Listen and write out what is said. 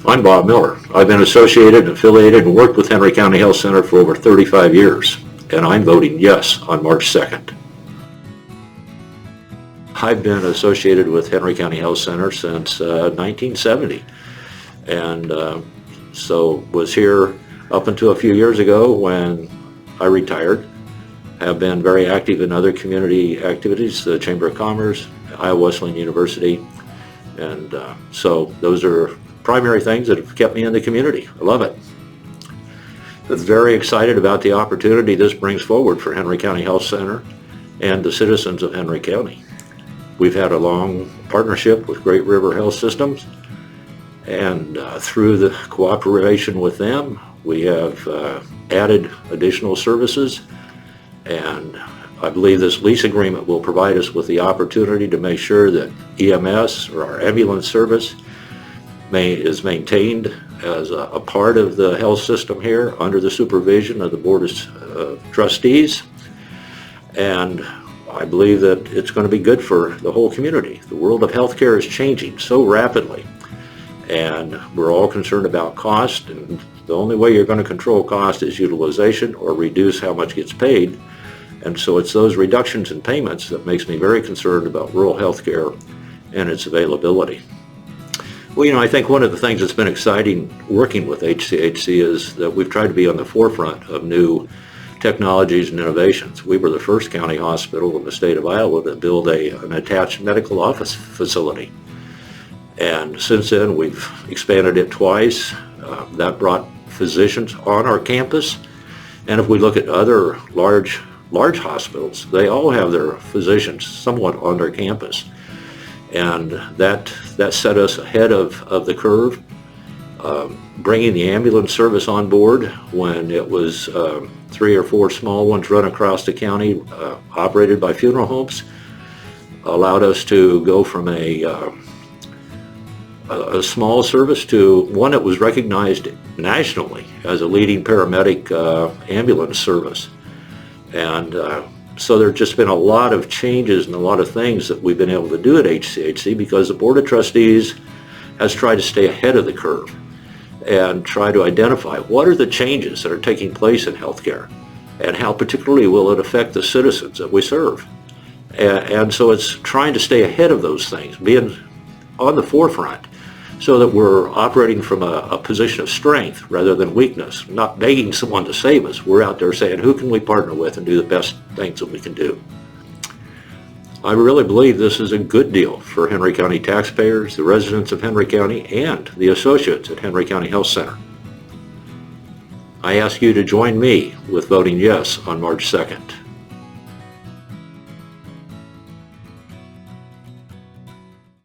I'm Bob Miller. I've been associated, affiliated, and worked with Henry County Health Center for over 35 years, and I'm voting yes on March 2nd. I've been associated with Henry County Health Center since 1970, and so was here up until a few years ago when I retired. Have been very active in other community activities, the Chamber of Commerce, Iowa Wesleyan University, and so those are primary things that have kept me in the community. I love it. I'm very excited about the opportunity this brings forward for Henry County Health Center and the citizens of Henry County. We've had a long partnership with Great River Health Systems, and through the cooperation with them, we have added additional services, and I believe this lease agreement will provide us with the opportunity to make sure that EMS, or our ambulance service, is maintained as a part of the health system here under the supervision of the Board of Trustees. And I believe that it's going to be good for the whole community. The world of healthcare is changing so rapidly, and we're all concerned about cost, and the only way you're going to control cost is utilization or reduce how much gets paid. And so it's those reductions in payments that makes me very concerned about rural healthcare and its availability. Well, I think one of the things that's been exciting working with HCHC is that we've tried to be on the forefront of new technologies and innovations. We were the first county hospital in the state of Iowa to build an attached medical office facility. And since then, we've expanded it twice. That brought physicians on our campus. And if we look at other large hospitals, they all have their physicians somewhat on their campus. And that set us ahead of the curve, bringing the ambulance service on board when it was 3 or 4 small ones run across the county, operated by funeral homes, allowed us to go from a small service to one that was recognized nationally as a leading paramedic ambulance service. And so there's just been a lot of changes and a lot of things that we've been able to do at HCHC because the Board of Trustees has tried to stay ahead of the curve and try to identify what are the changes that are taking place in healthcare and how particularly will it affect the citizens that we serve. And so it's trying to stay ahead of those things, being on the forefront so that we're operating from a position of strength rather than weakness, not begging someone to save us. We're out there saying, who can we partner with and do the best things that we can do? I really believe this is a good deal for Henry County taxpayers, the residents of Henry County, and the associates at Henry County Health Center. I ask you to join me with voting yes on March 2nd.